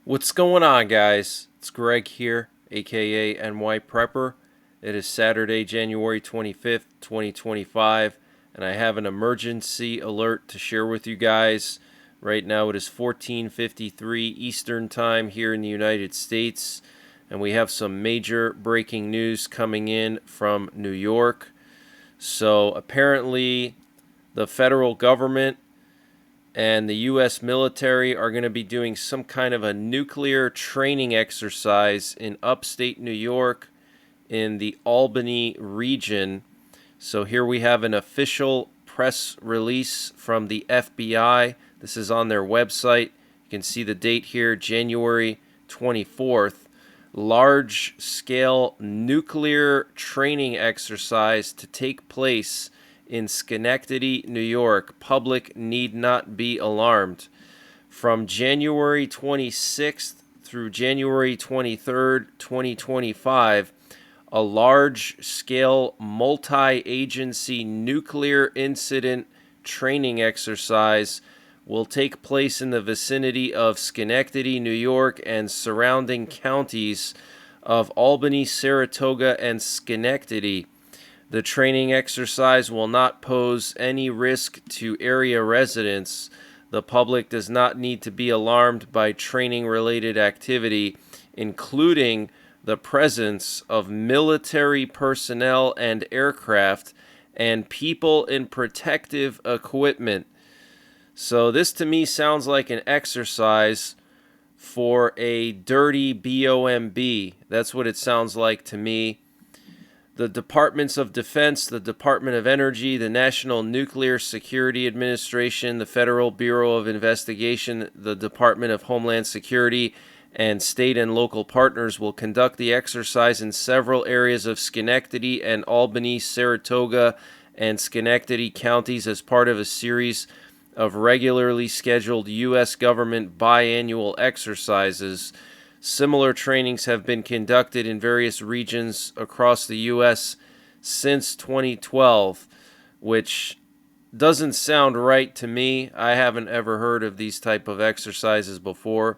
What's going on, guys? It's Greg here, aka NYPrepper. It is Saturday, January 25th, 2025, and I have an emergency alert to share with you guys. Right now it is 14:53 Eastern Time here in the United States, and we have some major breaking news coming in from New York. So apparently the federal government and the U.S. military are going to be doing some kind of a nuclear training exercise in upstate New York in the Albany region. So here we have an official press release from the FBI. This is on their website. You can see the date here, January 24th. Large-scale nuclear training exercise to take place in Schenectady, New York. Public need not be alarmed. From January 26th through January 23rd, 2025, a large-scale multi-agency nuclear incident training exercise will take place in the vicinity of Schenectady, New York, and surrounding counties of Albany, Saratoga, and Schenectady. The training exercise will not pose any risk to area residents. The public does not need to be alarmed by training-related activity, including the presence of military personnel and aircraft and people in protective equipment. So this to me sounds like an exercise for a dirty BOMB. That's what it sounds like to me. The Departments of Defense, the Department of Energy, the National Nuclear Security Administration, the Federal Bureau of Investigation, the Department of Homeland Security, and state and local partners will conduct the exercise in several areas of Schenectady and Albany, Saratoga, and Schenectady counties as part of a series of regularly scheduled U.S. government biannual exercises. Similar trainings have been conducted in various regions across the U.S. since 2012, which doesn't sound right to me. I haven't ever heard of these type of exercises before.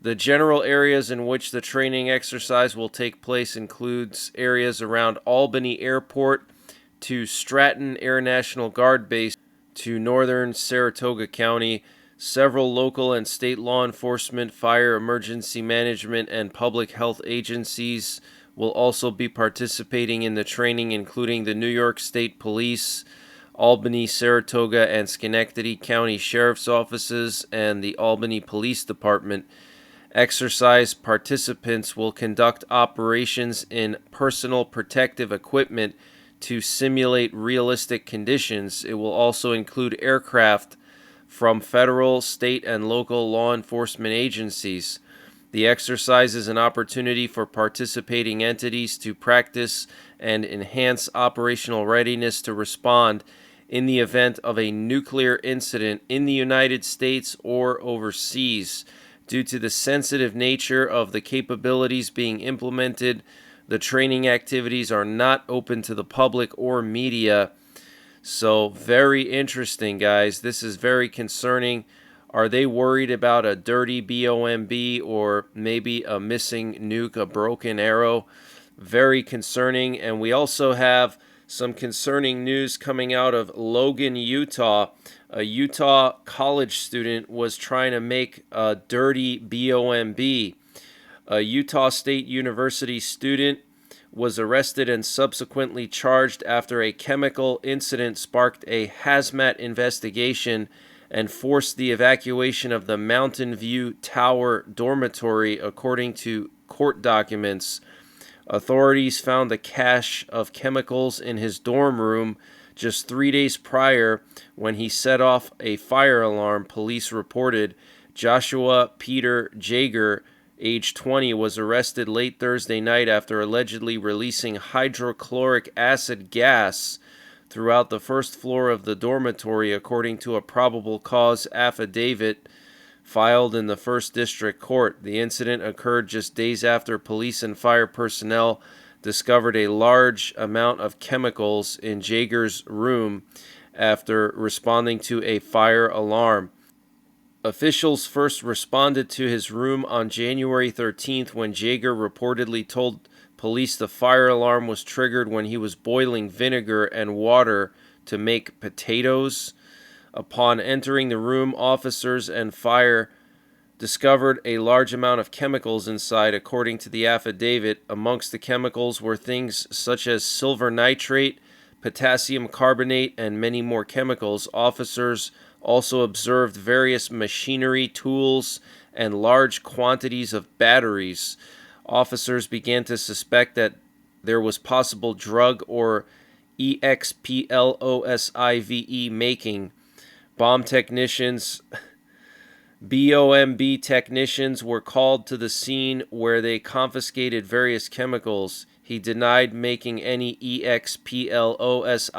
The general areas in which the training exercise will take place includes areas around Albany Airport to Stratton Air National Guard Base to northern Saratoga County. Several local and state law enforcement, fire, emergency management, and public health agencies will also be participating in the training, including the New York State Police, Albany, Saratoga, and Schenectady County Sheriff's Offices, and the Albany Police Department. Exercise participants will conduct operations in personal protective equipment to simulate realistic conditions. It will also include aircraft from federal, state, and local law enforcement agencies. The exercise is an opportunity for participating entities to practice and enhance operational readiness to respond in the event of a nuclear incident in the United States or overseas. Due to the sensitive nature of the capabilities being implemented, the training activities are not open to the public or media. So very interesting, guys. This is very concerning. Are they worried about a dirty BOMB or maybe a missing nuke, a broken arrow? Very concerning. And we also have some concerning news coming out of Logan, Utah. A Utah college student was trying to make a dirty BOMB. A Utah State University student was arrested and subsequently charged after a chemical incident sparked a hazmat investigation and forced the evacuation of the Mountain View Tower dormitory, according to court documents. Authorities found a cache of chemicals in his dorm room just 3 days prior when he set off a fire alarm, police reported. Joshua Peter Jaeger, age 20, was arrested late Thursday night after allegedly releasing hydrochloric acid gas throughout the first floor of the dormitory, according to a probable cause affidavit filed in the First District Court. The incident occurred just days after police and fire personnel discovered a large amount of chemicals in Jaeger's room after responding to a fire alarm. Officials first responded to his room on January 13th when Jaeger reportedly told police the fire alarm was triggered when he was boiling vinegar and water to make potatoes. Upon entering the room, officers and fire discovered a large amount of chemicals inside, according to the affidavit. Amongst the chemicals were things such as silver nitrate, potassium carbonate, and many more chemicals. Officers also observed various machinery, tools, and large quantities of batteries. Officers began to suspect that there was possible drug or explosive making. Bomb technicians BOMB technicians were called to the scene where they confiscated various chemicals. He denied making any explosives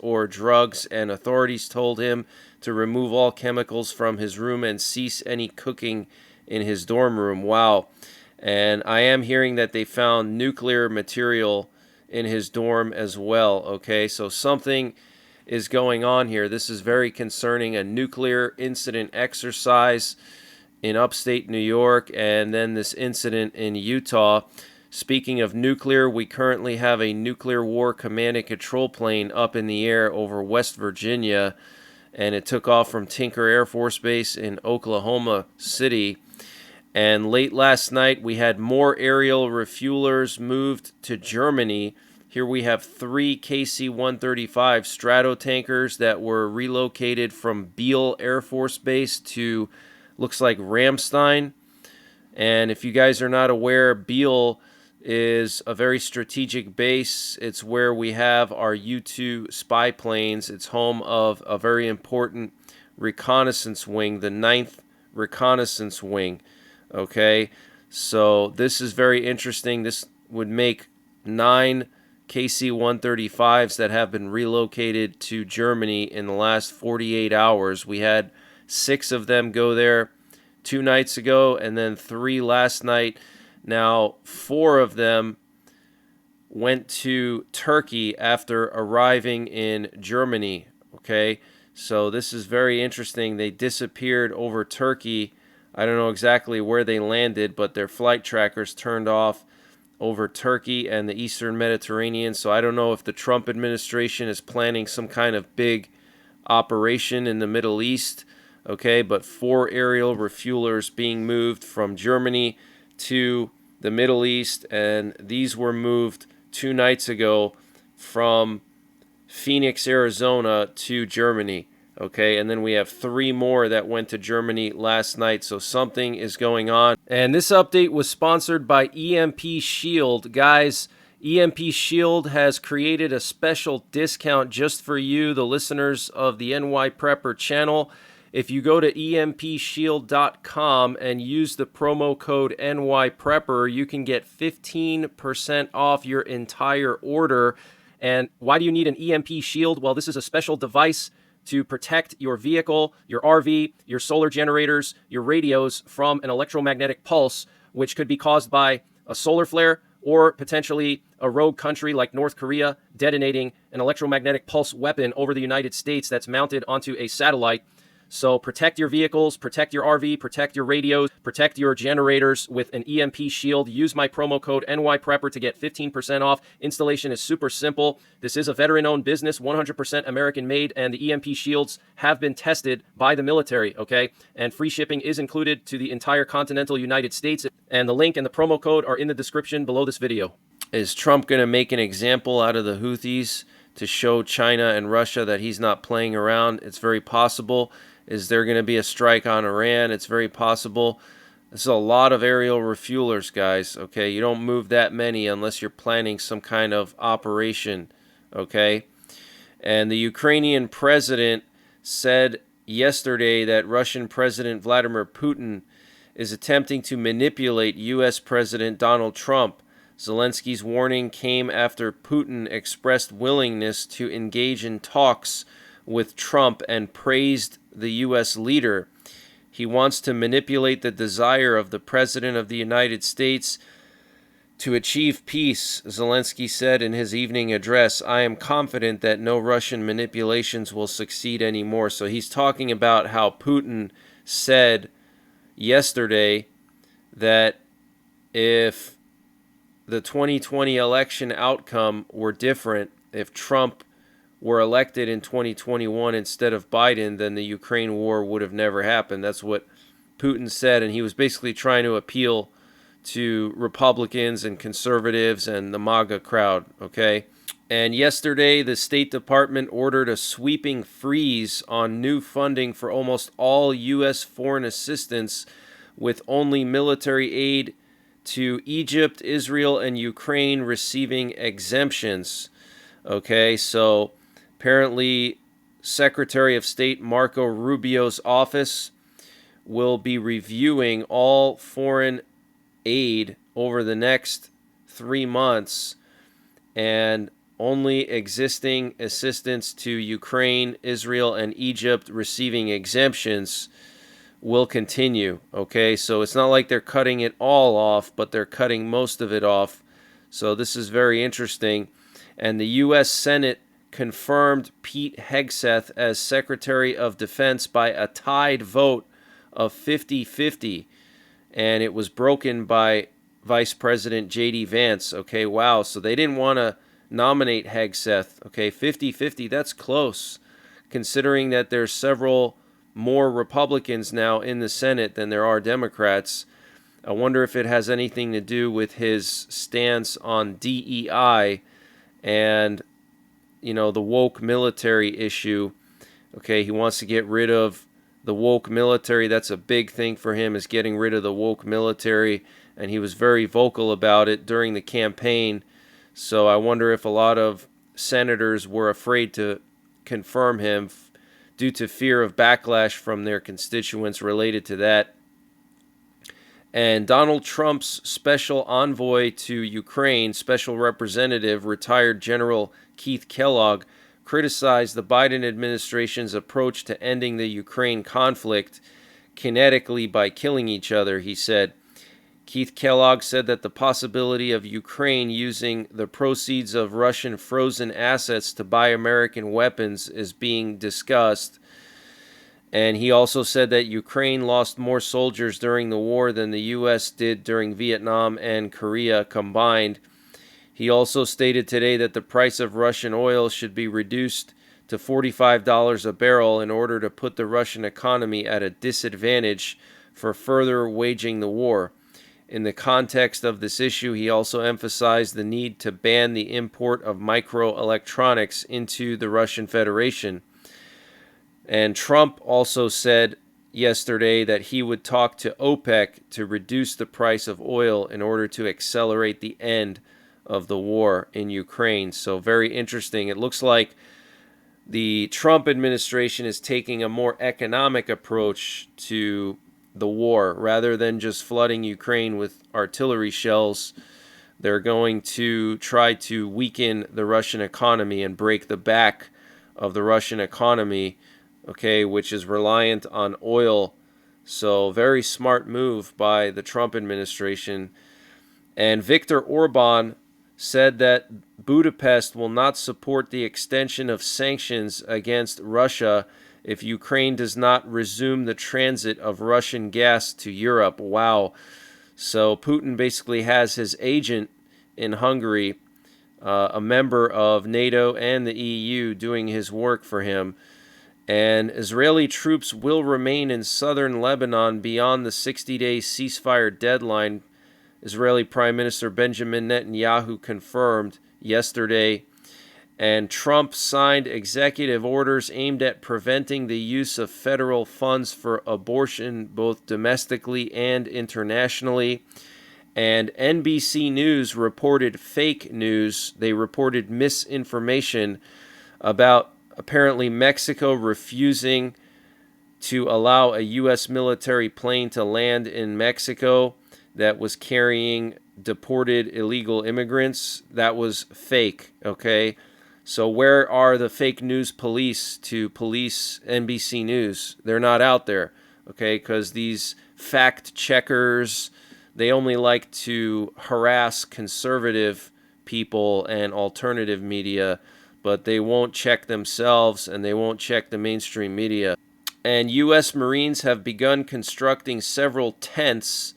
or drugs, and authorities told him to remove all chemicals from his room and cease any cooking in his dorm room. Wow. And I am hearing that they found nuclear material in his dorm as well. Okay, so something is going on here. This is very concerning. A nuclear incident exercise in upstate New York, and then this incident in Utah. Speaking of nuclear, we currently have a nuclear war command and control plane up in the air over West Virginia, and it took off from Tinker Air Force Base in Oklahoma City. And late last night, we had more aerial refuelers moved to Germany. Here we have 3 KC-135 Stratotankers that were relocated from Beale Air Force Base to, looks like, Ramstein. And if you guys are not aware, Beale is a very strategic base. It's where we have our U-2 spy planes. It's home of a very important reconnaissance wing, the 9th Reconnaissance Wing. Okay, so this is very interesting. This would make 9 KC-135s that have been relocated to Germany in the last 48 hours. We had 6 of them go there 2 nights ago, and then 3 last night. Now, 4 of them went to Turkey after arriving in Germany. Okay, so this is very interesting. They disappeared over Turkey. I don't know exactly where they landed, but their flight trackers turned off over Turkey and the Eastern Mediterranean. So I don't know if the Trump administration is planning some kind of big operation in the Middle East. Okay, but 4 aerial refuelers being moved from Germany to the Middle East, and these were moved 2 nights ago from Phoenix, Arizona to Germany. Okay, and then we have 3 more that went to Germany last night, so something is going on. And this update was sponsored by EMP Shield. Guys, EMP Shield has created a special discount just for you, the listeners of the NYPrepper channel. If you go to empshield.com and use the promo code NYPrepper, you can get 15% off your entire order. And why do you need an EMP Shield? Well, this is a special device to protect your vehicle, your RV, your solar generators, your radios from an electromagnetic pulse, which could be caused by a solar flare or potentially a rogue country like North Korea detonating an electromagnetic pulse weapon over the United States that's mounted onto a satellite. So protect your vehicles, protect your RV, protect your radios, protect your generators with an EMP Shield. Use my promo code NYPrepper to get 15% off. Installation is super simple. This is a veteran-owned business, 100% American-made, and the EMP Shields have been tested by the military, okay? And free shipping is included to the entire continental United States. And the link and the promo code are in the description below this video. Is Trump going to make an example out of the Houthis to show China and Russia that he's not playing around? It's very possible. Is there going to be a strike on Iran? It's very possible. This is a lot of aerial refuelers, guys. Okay, you don't move that many unless you're planning some kind of operation. Okay, and the Ukrainian president said yesterday that Russian President Vladimir Putin is attempting to manipulate U.S. President Donald Trump. Zelensky's warning came after Putin expressed willingness to engage in talks with Trump and praised the U.S. leader. He wants to manipulate the desire of the President of the United States To achieve peace, Zelensky said in his evening address, I am confident that no Russian manipulations will succeed anymore. So he's talking about how Putin said yesterday that if the 2020 election outcome were different, if Trump were elected in 2021 instead of Biden, then the Ukraine war would have never happened. That's what Putin said, and he was basically trying to appeal to Republicans and conservatives and the MAGA crowd, okay? And yesterday, the State Department ordered a sweeping freeze on new funding for almost all U.S. foreign assistance, with only military aid to Egypt, Israel, and Ukraine receiving exemptions. Okay, so apparently Secretary of State Marco Rubio's office will be reviewing all foreign aid over the next 3 months, and only existing assistance to Ukraine, Israel, and Egypt receiving exemptions will continue. Okay, so it's not like they're cutting it all off, but they're cutting most of it off. So this is very interesting. And the U.S. Senate confirmed Pete Hegseth as Secretary of Defense by a tied vote of 50-50. And it was broken by Vice President J.D. Vance. Okay, wow. So they didn't want to nominate Hegseth. Okay, 50-50, that's close, considering that there's several more Republicans now in the Senate than there are Democrats. I wonder if it has anything to do with his stance on DEI and, the woke military issue. Okay, he wants to get rid of the woke military. That's a big thing for him, is getting rid of the woke military, and he was very vocal about it during the campaign. So I wonder if a lot of senators were afraid to confirm him due to fear of backlash from their constituents related to that. And Donald Trump's special envoy to Ukraine, special representative, retired General Keith Kellogg, criticized the Biden administration's approach to ending the Ukraine conflict kinetically by killing each other, he said. Keith Kellogg said that the possibility of Ukraine using the proceeds of Russian frozen assets to buy American weapons is being discussed. And he also said that Ukraine lost more soldiers during the war than the U.S. did during Vietnam and Korea combined. He also stated today that the price of Russian oil should be reduced to $45 a barrel in order to put the Russian economy at a disadvantage for further waging the war. In the context of this issue, he also emphasized the need to ban the import of microelectronics into the Russian Federation. And Trump also said yesterday that he would talk to OPEC to reduce the price of oil in order to accelerate the end of the war in Ukraine. So very interesting. It looks like the Trump administration is taking a more economic approach to the war. Rather than just flooding Ukraine with artillery shells, they're going to try to weaken the Russian economy and break the back of the Russian economy, okay, which is reliant on oil. So very smart move by the Trump administration. And Viktor Orban said that Budapest will not support the extension of sanctions against Russia if Ukraine does not resume the transit of Russian gas to Europe. Wow. So Putin basically has his agent in Hungary, a member of NATO and the EU, doing his work for him. And Israeli troops will remain in southern Lebanon beyond the 60-day ceasefire deadline, Israeli Prime Minister Benjamin Netanyahu confirmed yesterday. And Trump signed executive orders aimed at preventing the use of federal funds for abortion, both domestically and internationally. And NBC News reported fake news. They reported misinformation about apparently Mexico refusing to allow a U.S. military plane to land in Mexico that was carrying deported illegal immigrants. That was fake, okay? So where are the fake news police to police NBC News? They're not out there, okay? Because these fact checkers, they only like to harass conservative people and alternative media, but they won't check themselves and they won't check the mainstream media. And U.S. Marines have begun constructing several tents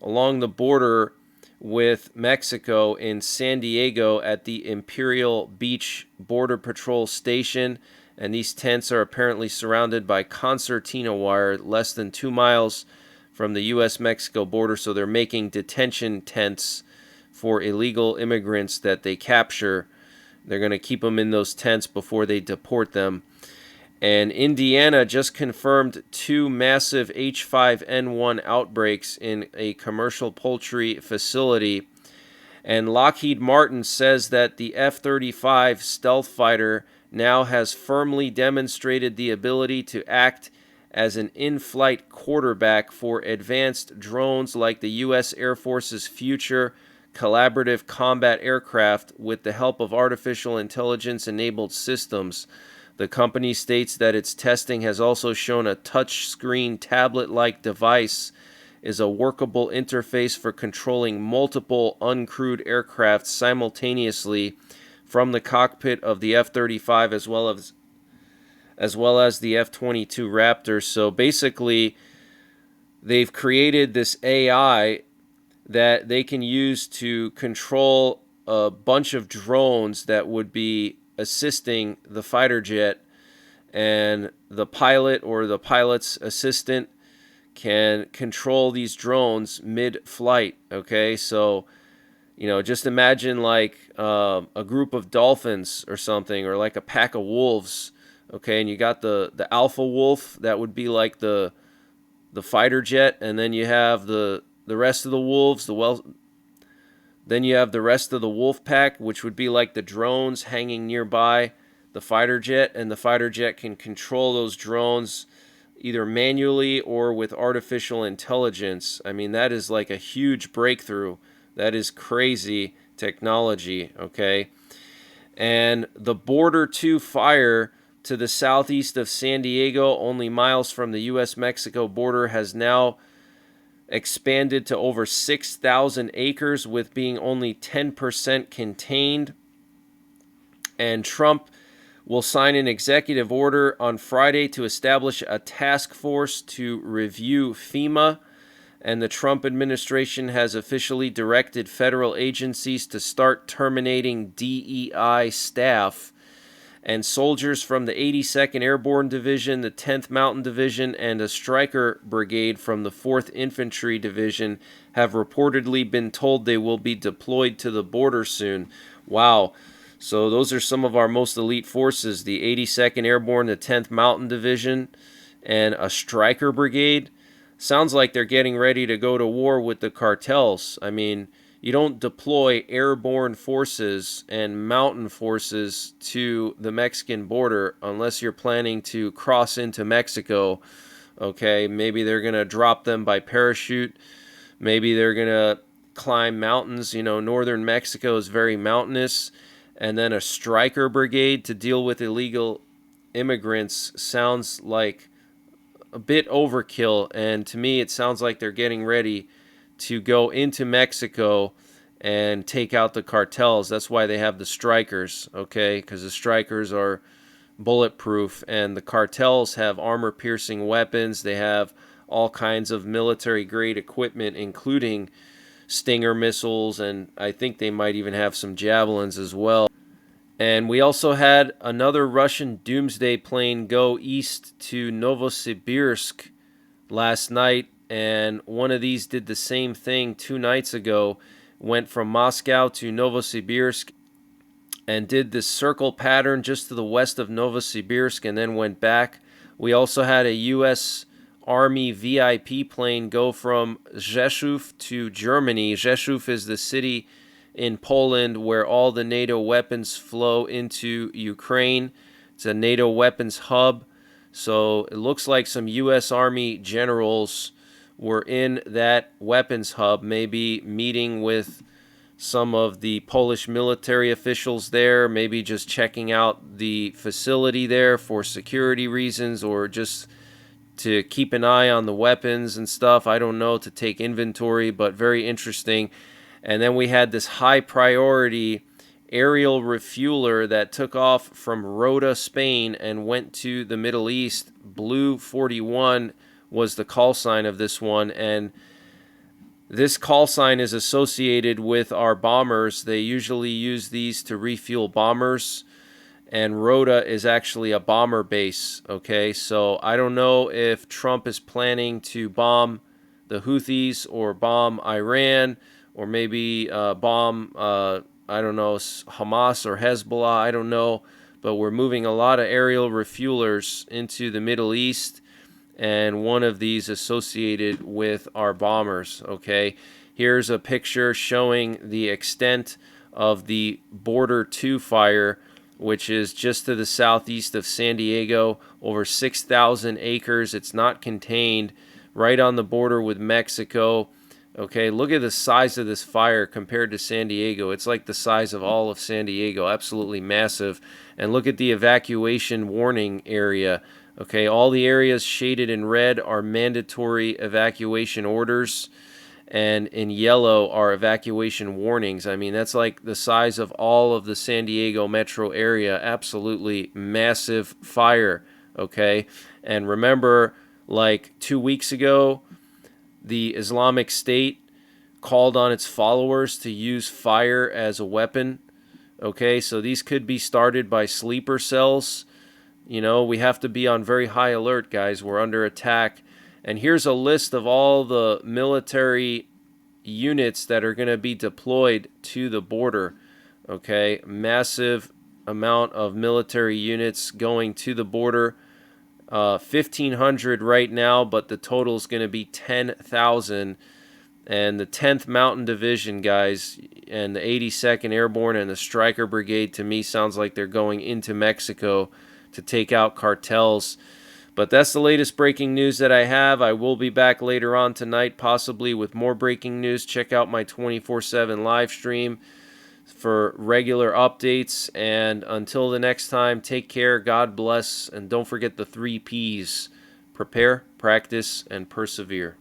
along the border with Mexico in San Diego at the Imperial Beach Border Patrol Station. And these tents are apparently surrounded by concertina wire less than 2 miles from the U.S.-Mexico border. So they're making detention tents for illegal immigrants that they capture. They're going to keep them in those tents before they deport them. And Indiana just confirmed 2 massive H5N1 outbreaks in a commercial poultry facility. And Lockheed Martin says that the F-35 stealth fighter now has firmly demonstrated the ability to act as an in-flight quarterback for advanced drones like the U.S. Air Force's future collaborative combat aircraft with the help of artificial intelligence-enabled systems. The company states that its testing has also shown a touch-screen tablet-like device is a workable interface for controlling multiple uncrewed aircraft simultaneously from the cockpit of the F-35 as well as the F-22 Raptor. So basically, they've created this AI that they can use to control a bunch of drones that would be assisting the fighter jet, and the pilot or the pilot's assistant can control these drones mid-flight. Okay, so just imagine like a group of dolphins or something, or like a pack of wolves. Okay, and you got the alpha wolf that would be like the fighter jet, and then you have the rest of the wolves, then you have the rest of the wolf pack, which would be like the drones hanging nearby the fighter jet, and the fighter jet can control those drones either manually or with artificial intelligence. I mean, that is like a huge breakthrough. That is crazy technology, okay? And the Border 2 fire to the southeast of San Diego, only miles from the U.S.-Mexico border, has now expanded to over 6,000 acres, with being only 10% contained. And Trump will sign an executive order on Friday to establish a task force to review FEMA. And the Trump administration has officially directed federal agencies to start terminating DEI staff. And soldiers from the 82nd Airborne Division, the 10th Mountain Division, and a Stryker Brigade from the 4th Infantry Division have reportedly been told they will be deployed to the border soon. Wow. So those are some of our most elite forces, the 82nd Airborne, the 10th Mountain Division, and a Stryker Brigade. Sounds like they're getting ready to go to war with the cartels. I mean, you don't deploy airborne forces and mountain forces to the Mexican border unless you're planning to cross into Mexico. Okay, maybe they're going to drop them by parachute. Maybe they're going to climb mountains. Northern Mexico is very mountainous. And then a Stryker Brigade to deal with illegal immigrants sounds like a bit overkill. And to me, it sounds like they're getting ready to go into Mexico and take out the cartels. That's why they have the Strykers, okay? Because the Strykers are bulletproof, and the cartels have armor-piercing weapons. They have all kinds of military-grade equipment, including Stinger missiles, and I think they might even have some javelins as well. And we also had another Russian doomsday plane go east to Novosibirsk last night, and one of these did the same thing 2 nights ago, went from Moscow to Novosibirsk and did this circle pattern just to the west of Novosibirsk and then went back. We also had a U.S. Army VIP plane go from Rzeszów to Germany. Rzeszów is the city in Poland where all the NATO weapons flow into Ukraine. It's a NATO weapons hub. So it looks like some U.S. Army generals were in that weapons hub, maybe meeting with some of the Polish military officials there, maybe just checking out the facility there for security reasons, or just to keep an eye on the weapons and stuff. I don't know, to take inventory, but very interesting. And then we had this high priority aerial refueler that took off from Rota, Spain, and went to the Middle East. Blue 41 was the call sign of this one, and this call sign is associated with our bombers. They usually use these to refuel bombers, and Rota is actually a bomber base. Okay, so I don't know if Trump is planning to bomb the Houthis or bomb Iran, or maybe bomb, I don't know, Hamas or Hezbollah. I don't know, but we're moving a lot of aerial refuelers into the Middle East, and one of these associated with our bombers. Okay, here's a picture showing the extent of the Border 2 fire, which is just to the southeast of San Diego, over 6,000 acres. It's not contained, right on the border with Mexico. Okay, look at the size of this fire compared to San Diego. It's like the size of all of San Diego, absolutely massive. And look at the evacuation warning area. Okay, all the areas shaded in red are mandatory evacuation orders, and in yellow are evacuation warnings. I mean, that's like the size of all of the San Diego metro area. Absolutely massive fire, okay? And remember, like 2 weeks ago, the Islamic State called on its followers to use fire as a weapon, okay? So these could be started by sleeper cells. You know, we have to be on very high alert, guys. We're under attack. And here's a list of all the military units that are going to be deployed to the border. Okay, massive amount of military units going to the border. 1,500 right now, but the total is going to be 10,000. And the 10th Mountain Division, guys, and the 82nd Airborne and the Stryker Brigade, to me, sounds like they're going into Mexico to take out cartels. But that's the latest breaking news that I have. I will be back later on tonight, possibly with more breaking news. Check out my 24/7 live stream for regular updates. And until the next time, take care, God bless, and don't forget the 3 Ps: prepare, practice, and persevere.